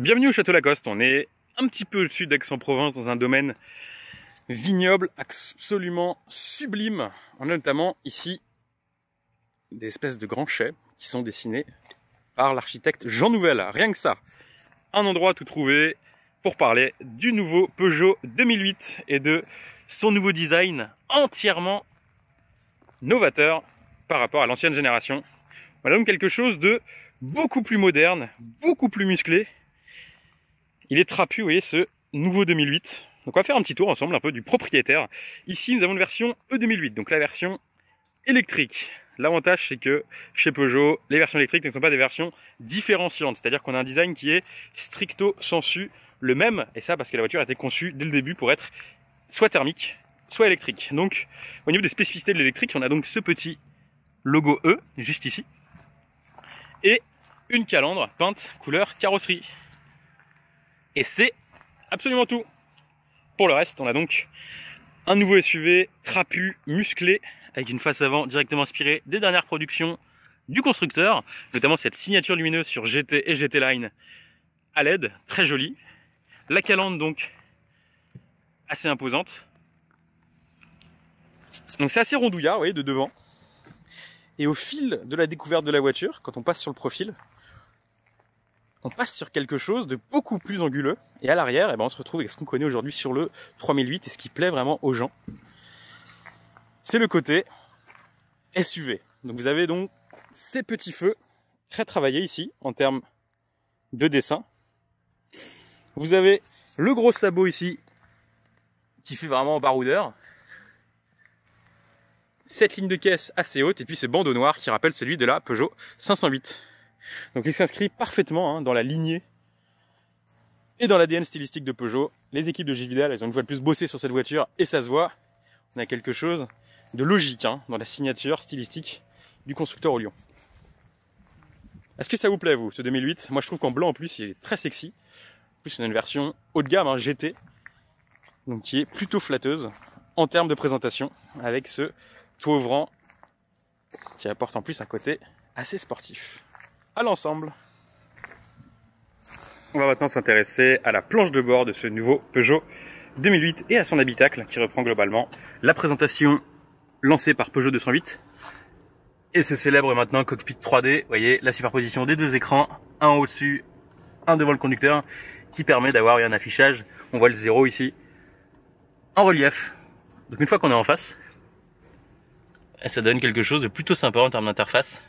Bienvenue au Château Lacoste, on est un petit peu au-dessus d'Aix-en-Provence dans un domaine vignoble absolument sublime. On a notamment ici des espèces de grands chais qui sont dessinés par l'architecte Jean Nouvel. Rien que ça, un endroit tout trouvé pour parler du nouveau Peugeot 2008 et de son nouveau design entièrement novateur par rapport à l'ancienne génération. Voilà donc quelque chose de beaucoup plus moderne, beaucoup plus musclé. Il est trapu, vous voyez, ce nouveau 2008. Donc on va faire un petit tour ensemble un peu du propriétaire. Ici, nous avons une version E2008, donc la version électrique. L'avantage, c'est que chez Peugeot, les versions électriques ne sont pas des versions différenciantes. C'est-à-dire qu'on a un design qui est stricto sensu le même. Et ça, parce que la voiture a été conçue dès le début pour être soit thermique, soit électrique. Donc, au niveau des spécificités de l'électrique, on a donc ce petit logo E, juste ici. Et une calandre peinte couleur carrosserie. Et c'est absolument tout. Pour le reste, on a donc un nouveau SUV trapu, musclé, avec une face avant directement inspirée des dernières productions du constructeur, notamment cette signature lumineuse sur GT et GT Line à LED, très jolie. La calandre donc assez imposante. Donc c'est assez rondouillard, vous voyez, de devant. Et au fil de la découverte de la voiture, quand on passe sur le profil, on passe sur quelque chose de beaucoup plus anguleux. Et à l'arrière, on se retrouve avec ce qu'on connaît aujourd'hui sur le 3008 et ce qui plaît vraiment aux gens. C'est le côté SUV. Donc vous avez donc ces petits feux très travaillés ici en termes de dessin. Vous avez le gros sabot ici qui fait vraiment baroudeur. Cette ligne de caisse assez haute et puis ce bandeau noir qui rappelle celui de la Peugeot 508. Donc il s'inscrit parfaitement dans la lignée et dans l'ADN stylistique de Peugeot. Les équipes de JVidal, elles ont une fois de plus bossé sur cette voiture et ça se voit. On a quelque chose de logique dans la signature stylistique du constructeur au Lyon. Est-ce que ça vous plaît vous, ce 2008? Moi je trouve qu'en blanc en plus il est très sexy. En plus on a une version haut de gamme, GT, donc qui est plutôt flatteuse en termes de présentation, avec ce toit ouvrant qui apporte en plus un côté assez sportif. À l'ensemble. On va maintenant s'intéresser à la planche de bord de ce nouveau Peugeot 2008 et à son habitacle qui reprend globalement la présentation lancée par Peugeot 208 et ce célèbre maintenant cockpit 3D. Vous voyez la superposition des deux écrans, un au-dessus, un devant le conducteur, qui permet d'avoir un affichage. On voit le 0 ici en relief. Donc une fois qu'on est en face, ça donne quelque chose de plutôt sympa en termes d'interface.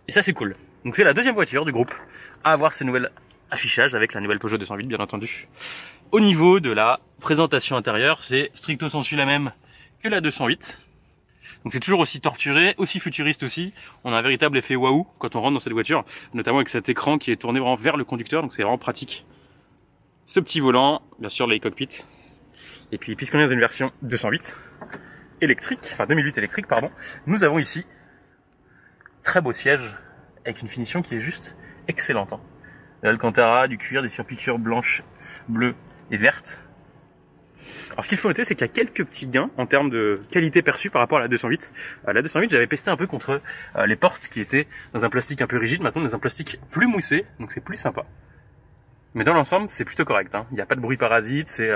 Et ça c'est cool. Donc c'est la deuxième voiture du groupe à avoir ce nouvel affichage avec la nouvelle Peugeot 208 bien entendu. Au niveau de la présentation intérieure, c'est stricto sensu la même que la 208. Donc c'est toujours aussi torturé, aussi futuriste aussi. On a un véritable effet waouh quand on rentre dans cette voiture, notamment avec cet écran qui est tourné vraiment vers le conducteur, donc c'est vraiment pratique. Ce petit volant, bien sûr les cockpits. Et puis puisqu'on est dans une version 208 électrique, enfin 2008 électrique pardon, nous avons ici très beau siège avec une finition qui est juste excellente. L'Alcantara, du cuir, des surpiqûres blanches, bleues et vertes. Alors ce qu'il faut noter, c'est qu'il y a quelques petits gains en termes de qualité perçue par rapport à la 208. La 208, j'avais pesté un peu contre les portes qui étaient dans un plastique un peu rigide, maintenant dans un plastique plus moussé, donc c'est plus sympa. Mais dans l'ensemble, c'est plutôt correct. Il n'y a pas de bruit parasite, c'est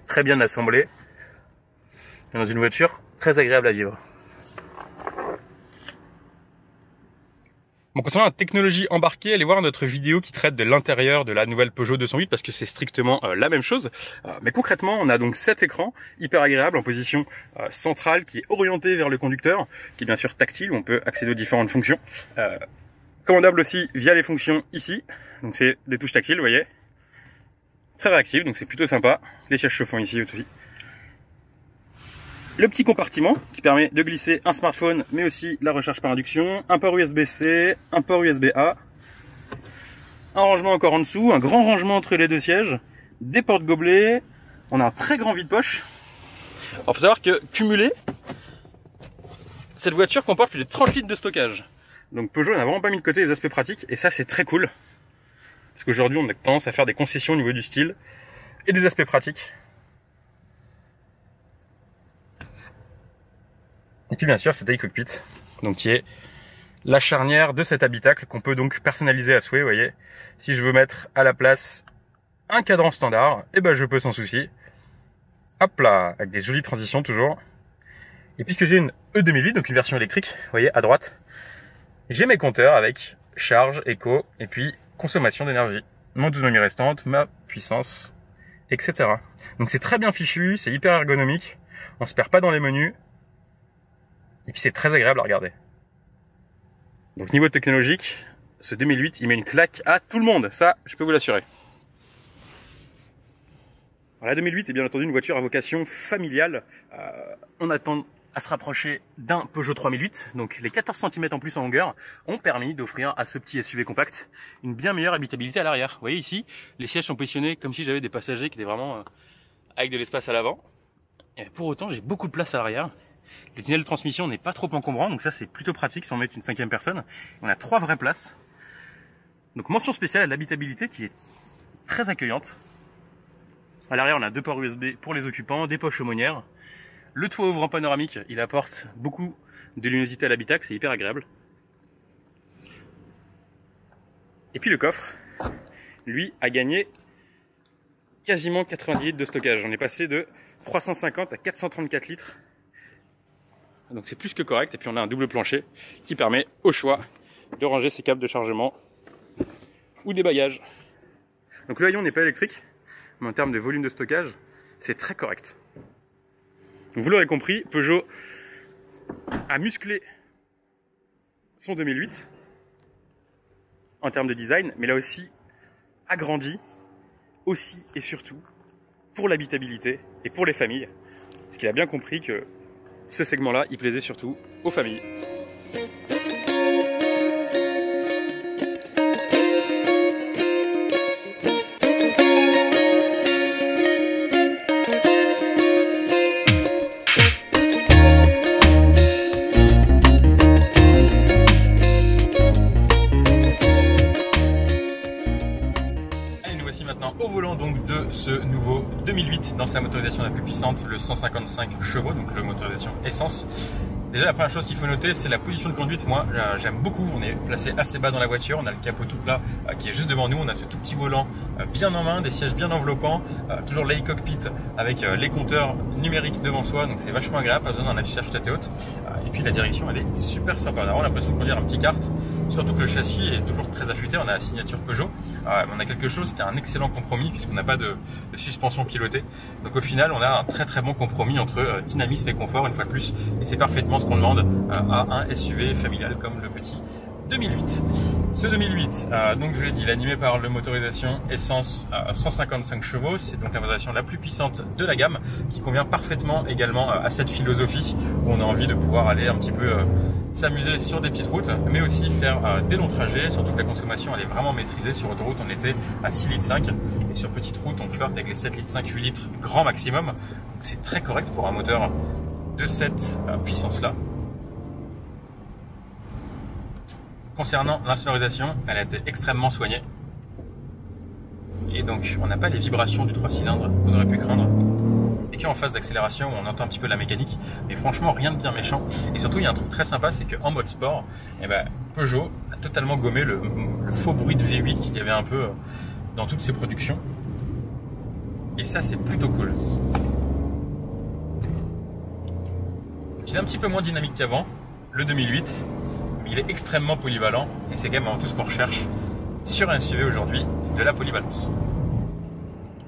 très bien assemblé. Et dans une voiture très agréable à vivre. Bon, concernant la technologie embarquée, allez voir notre vidéo qui traite de l'intérieur de la nouvelle Peugeot 208 parce que c'est strictement la même chose. Mais concrètement, on a donc cet écran hyper agréable en position centrale qui est orienté vers le conducteur, qui est bien sûr tactile où on peut accéder aux différentes fonctions. Commandable aussi via les fonctions ici. Donc c'est des touches tactiles, vous voyez. Très réactif, donc c'est plutôt sympa. Les sièges chauffants ici aussi. Le petit compartiment qui permet de glisser un smartphone mais aussi la recharge par induction, un port USB-C, un port USB-A, un rangement encore en dessous, un grand rangement entre les deux sièges, des portes gobelets, on a un très grand vide-poche. Alors faut savoir que cumulé, cette voiture comporte plus de 30 litres de stockage. Donc Peugeot n'a vraiment pas mis de côté les aspects pratiques et ça c'est très cool. Parce qu'aujourd'hui on a tendance à faire des concessions au niveau du style et des aspects pratiques. Et puis bien sûr cet iCockpit, donc qui est la charnière de cet habitacle qu'on peut donc personnaliser à souhait, vous voyez. Si je veux mettre à la place un cadran standard, eh ben je peux sans souci. Hop là, avec des jolies transitions toujours. Et puisque j'ai une E2008, donc une version électrique, vous voyez à droite, j'ai mes compteurs avec charge, éco, et puis consommation d'énergie, mon autonomie restante, ma puissance, etc. Donc c'est très bien fichu, c'est hyper ergonomique, on se perd pas dans les menus, et puis c'est très agréable à regarder. Donc niveau technologique, ce 2008, il met une claque à tout le monde, ça je peux vous l'assurer. La 2008 est bien entendu une voiture à vocation familiale. On attend à se rapprocher d'un Peugeot 3008. Donc les 14 cm en plus en longueur ont permis d'offrir à ce petit SUV compact une bien meilleure habitabilité à l'arrière. Vous voyez ici, les sièges sont positionnés comme si j'avais des passagers qui étaient vraiment avec de l'espace à l'avant. Et pour autant, j'ai beaucoup de place à l'arrière. Le tunnel de transmission n'est pas trop encombrant, donc ça c'est plutôt pratique si on met une 5e personne. On a 3 vraies places. Donc mention spéciale à l'habitabilité qui est très accueillante. À l'arrière, on a 2 ports USB pour les occupants, des poches aumônières. Le toit ouvrant panoramique, il apporte beaucoup de luminosité à l'habitacle, c'est hyper agréable. Et puis le coffre, lui, a gagné quasiment 90 litres de stockage. On est passé de 350 à 434 litres. Donc c'est plus que correct. Et puis on a un double plancher qui permet au choix de ranger ses câbles de chargement ou des bagages. Donc le haillon n'est pas électrique, mais en termes de volume de stockage, c'est très correct. Vous l'aurez compris, Peugeot a musclé son 2008 en termes de design, mais l'a aussi agrandi, aussi et surtout pour l'habitabilité et pour les familles. Parce qu'il a bien compris que ce segment-là, il plaisait surtout aux familles. Maintenant au volant donc de ce nouveau 2008 dans sa motorisation la plus puissante, le 155 chevaux, donc le motorisation essence. Déjà la première chose qu'il faut noter, c'est la position de conduite. Moi j'aime beaucoup, on est placé assez bas dans la voiture, on a le capot tout plat qui est juste devant nous, on a ce tout petit volant bien en main, des sièges bien enveloppants, toujours l'e-cockpit avec les compteurs numériques devant soi, donc c'est vachement agréable, pas besoin d'un affichage tête haute. Et puis la direction elle est super sympa, on a vraiment l'impression de conduire un petit kart, surtout que le châssis est toujours très affûté, on a la signature Peugeot, on a quelque chose qui est un excellent compromis puisqu'on n'a pas de suspension pilotée. Donc au final on a un très très bon compromis entre dynamisme et confort une fois de plus, et c'est parfaitement ce qu'on demande à un SUV familial comme le petit 2008. Ce 2008, donc je l'ai dit, il est animé par le motorisation essence 155 chevaux, c'est donc la motorisation la plus puissante de la gamme, qui convient parfaitement également à cette philosophie où on a envie de pouvoir aller un petit peu s'amuser sur des petites routes, mais aussi faire des longs trajets, surtout que la consommation elle est vraiment maîtrisée. Sur autoroute on était à 6,5 litres et sur petite route on flirte avec les 7,5 litres, 8 litres grand maximum, donc c'est très correct pour un moteur de cette puissance-là. Concernant l'insonorisation, elle a été extrêmement soignée. Et donc, on n'a pas les vibrations du 3 cylindres qu'on aurait pu craindre. Et qu'en phase d'accélération, on entend un petit peu la mécanique. Mais franchement, rien de bien méchant. Et surtout, il y a un truc très sympa, c'est qu'en mode sport, eh ben, Peugeot a totalement gommé le faux bruit de V8 qu'il y avait un peu dans toutes ses productions. Et ça, c'est plutôt cool. Il est un petit peu moins dynamique qu'avant, le 2008. Il est extrêmement polyvalent et c'est quand même avant tout ce qu'on recherche sur un SUV aujourd'hui, de la polyvalence.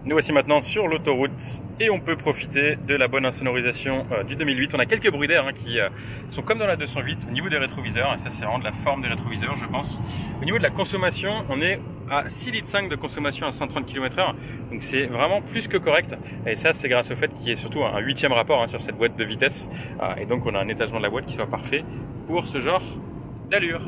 Nous voici maintenant sur l'autoroute et on peut profiter de la bonne insonorisation du 2008. On a quelques bruits d'air qui sont comme dans la 208 au niveau des rétroviseurs, et ça c'est vraiment de la forme des rétroviseurs je pense. Au niveau de la consommation, on est à 6,5 litres de consommation à 130 km/h, donc c'est vraiment plus que correct, et ça c'est grâce au fait qu'il y ait surtout un 8e rapport sur cette boîte de vitesse, et donc on a un étagement de la boîte qui soit parfait pour ce genre d'allure.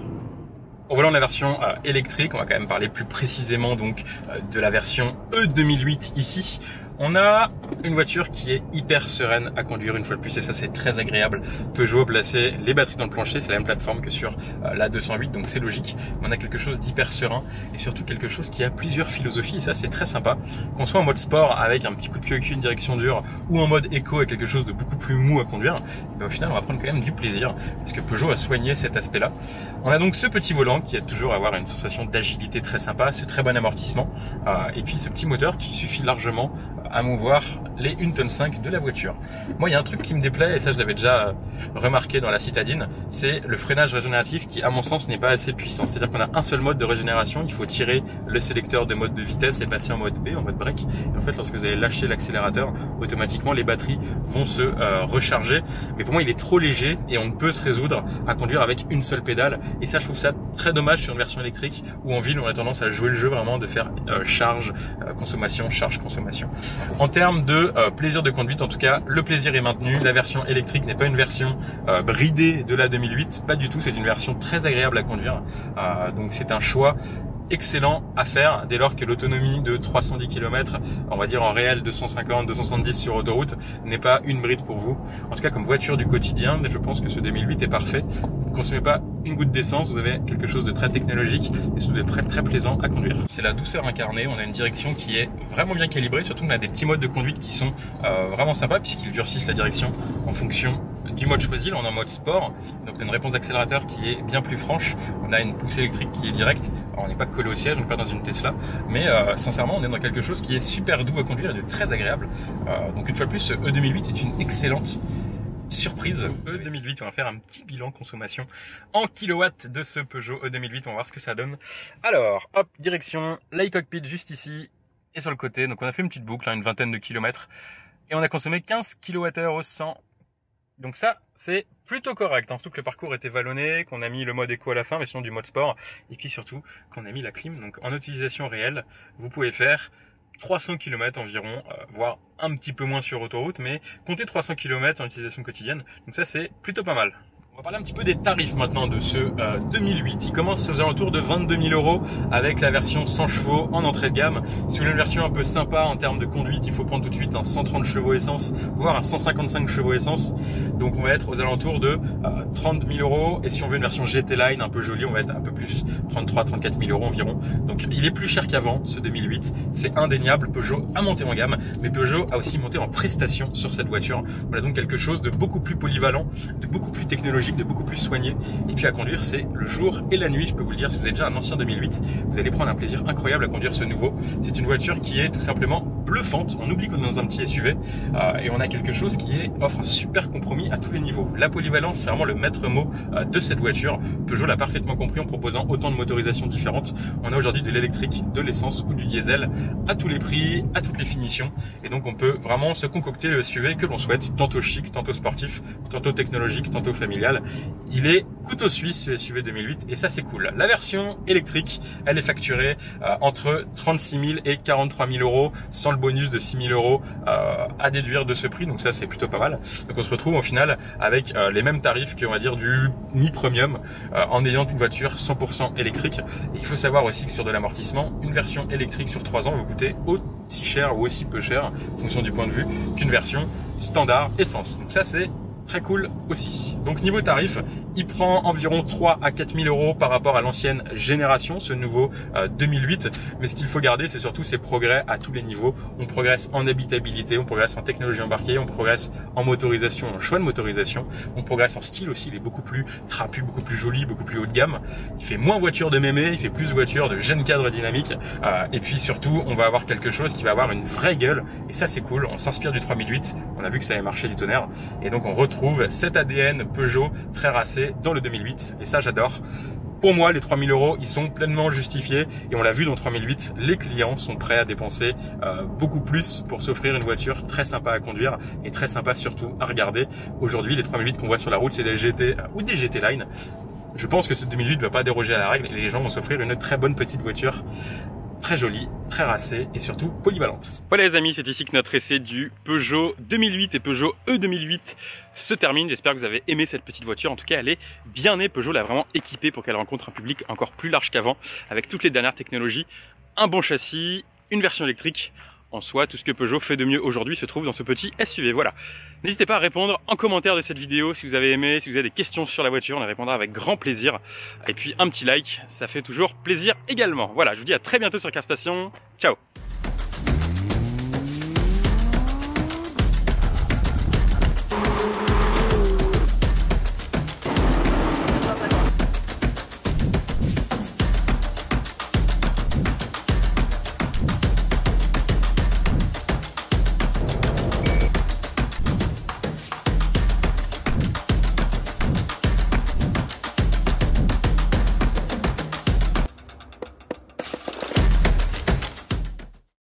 Au volant de la version électrique, on va quand même parler plus précisément donc de la version E2008 ici. On a une voiture qui est hyper sereine à conduire une fois de plus et ça c'est très agréable. Peugeot a placé les batteries dans le plancher, c'est la même plateforme que sur la 208 donc c'est logique. On a quelque chose d'hyper serein et surtout quelque chose qui a plusieurs philosophies et ça c'est très sympa. Qu'on soit en mode sport avec un petit coup de pied au cul, une direction dure ou en mode éco avec quelque chose de beaucoup plus mou à conduire, au final on va prendre quand même du plaisir parce que Peugeot a soigné cet aspect là. On a donc ce petit volant qui aide toujours à avoir une sensation d'agilité très sympa, ce très bon amortissement et puis ce petit moteur qui suffit largement à mouvoir les 1,5 tonne de la voiture. Moi, il y a un truc qui me déplaît, et ça je l'avais déjà remarqué dans la citadine, c'est le freinage régénératif qui, à mon sens, n'est pas assez puissant. C'est-à-dire qu'on a un seul mode de régénération, il faut tirer le sélecteur de mode de vitesse et passer en mode B, en mode break. Et en fait, lorsque vous allez lâcher l'accélérateur, automatiquement les batteries vont se recharger. Mais pour moi, il est trop léger et on ne peut se résoudre à conduire avec une seule pédale. Et ça, je trouve ça très dommage sur une version électrique où en ville, on a tendance à jouer le jeu vraiment de faire charge, consommation, charge, consommation. En termes de plaisir de conduite, en tout cas, le plaisir est maintenu. La version électrique n'est pas une version bridée de la 2008, pas du tout. C'est une version très agréable à conduire. Donc c'est un choix excellent à faire dès lors que l'autonomie de 310 km, on va dire en réel 250, 270 sur autoroute, n'est pas une bride pour vous. En tout cas, comme voiture du quotidien, je pense que ce 2008 est parfait. Vous ne consommez pas une goutte d'essence, vous avez quelque chose de très technologique et c'est très très plaisant à conduire. C'est la douceur incarnée, on a une direction qui est vraiment bien calibrée, surtout qu'on a des petits modes de conduite qui sont vraiment sympas puisqu'ils durcissent la direction en fonction du mode choisi. Là on est en mode sport, donc on a une réponse d'accélérateur qui est bien plus franche, on a une poussée électrique qui est directe. Alors, on n'est pas collé au siège, on n'est pas dans une Tesla, mais sincèrement on est dans quelque chose qui est super doux à conduire et de très agréable. Donc une fois de plus, ce E2008 est une excellente surprise. E2008, on va faire un petit bilan consommation en kilowatts de ce Peugeot E2008, on va voir ce que ça donne. Alors, hop, direction l'iCockpit juste ici et sur le côté, donc on a fait une petite boucle, une vingtaine de kilomètres, et on a consommé 15 kWh au 100. Donc ça, c'est plutôt correct, surtout que le parcours était vallonné, qu'on a mis le mode éco à la fin, mais sinon du mode sport, et puis surtout qu'on a mis la clim. Donc en utilisation réelle, vous pouvez faire 300 km environ, voire un petit peu moins sur autoroute, mais comptez 300 km en utilisation quotidienne, donc ça c'est plutôt pas mal. On va parler un petit peu des tarifs maintenant de ce 2008. Il commence aux alentours de 22 000 € avec la version 100 chevaux en entrée de gamme. Si vous voulez une version un peu sympa en termes de conduite, il faut prendre tout de suite un 130 chevaux essence, voire un 155 chevaux essence. Donc on va être aux alentours de 30 000 €. Et si on veut une version GT Line un peu jolie, on va être un peu plus, 33-34 000 € environ. Donc il est plus cher qu'avant ce 2008. C'est indéniable. Peugeot a monté en gamme, mais Peugeot a aussi monté en prestation sur cette voiture. Voilà donc quelque chose de beaucoup plus polyvalent, de beaucoup plus technologique, de beaucoup plus soigné, et puis à conduire c'est le jour et la nuit. Je peux vous le dire, si vous êtes déjà un ancien 2008, vous allez prendre un plaisir incroyable à conduire ce nouveau. C'est une voiture qui est tout simplement bluffante. On oublie qu'on est dans un petit SUV et on a quelque chose qui offre un super compromis à tous les niveaux. La polyvalence, c'est vraiment le maître mot de cette voiture. Peugeot l'a parfaitement compris en proposant autant de motorisations différentes. On a aujourd'hui de l'électrique, de l'essence ou du diesel à tous les prix, à toutes les finitions, et donc on peut vraiment se concocter le SUV que l'on souhaite, tantôt chic, tantôt sportif, tantôt technologique, tantôt familial. Il est couteau suisse ce SUV 2008 et ça c'est cool. La version électrique, elle est facturée entre 36 000 et 43 000 € sans le bonus de 6 000 € à déduire de ce prix, donc ça c'est plutôt pas mal. Donc on se retrouve au final avec les mêmes tarifs qu'on va dire du mi-premium en ayant une voiture 100% électrique. Et il faut savoir aussi que sur de l'amortissement, une version électrique sur 3 ans va vous coûter aussi cher ou aussi peu cher en fonction du point de vue qu'une version standard essence. Donc ça c'est très cool aussi. Donc niveau tarif, il prend environ 3 à 4 000 € par rapport à l'ancienne génération, ce nouveau 2008. Mais ce qu'il faut garder, c'est surtout ses progrès à tous les niveaux. On progresse en habitabilité, on progresse en technologie embarquée, on progresse en motorisation, en choix de motorisation, on progresse en style aussi. Il est beaucoup plus trapu, beaucoup plus joli, beaucoup plus haut de gamme. Il fait moins voiture de mémé, il fait plus voiture de jeune cadre dynamique. Et puis surtout, on va avoir quelque chose qui va avoir une vraie gueule. Et ça, c'est cool. On s'inspire du 3008. On a vu que ça avait marché du tonnerre. Et donc on retrouve cet ADN Peugeot très racé dans le 2008 et ça j'adore. Pour moi les 3 000 € ils sont pleinement justifiés et on l'a vu dans 3008, les clients sont prêts à dépenser beaucoup plus pour s'offrir une voiture très sympa à conduire et très sympa surtout à regarder. Aujourd'hui les 3008 qu'on voit sur la route c'est des GT ou des GT Line. Je pense que ce 2008 ne va pas déroger à la règle et les gens vont s'offrir une très bonne petite voiture très jolie, très racée et surtout polyvalente. Voilà les amis, c'est ici que notre essai du Peugeot 2008 et Peugeot E2008 se termine. J'espère que vous avez aimé cette petite voiture. En tout cas, elle est bien née. Peugeot l'a vraiment équipée pour qu'elle rencontre un public encore plus large qu'avant, avec toutes les dernières technologies, un bon châssis, une version électrique. en soi, tout ce que Peugeot fait de mieux aujourd'hui se trouve dans ce petit SUV. Voilà. N'hésitez pas à répondre en commentaire de cette vidéo si vous avez aimé, si vous avez des questions sur la voiture, on les répondra avec grand plaisir. Et puis un petit like, ça fait toujours plaisir également. Voilà, je vous dis à très bientôt sur Cars Passion. Ciao!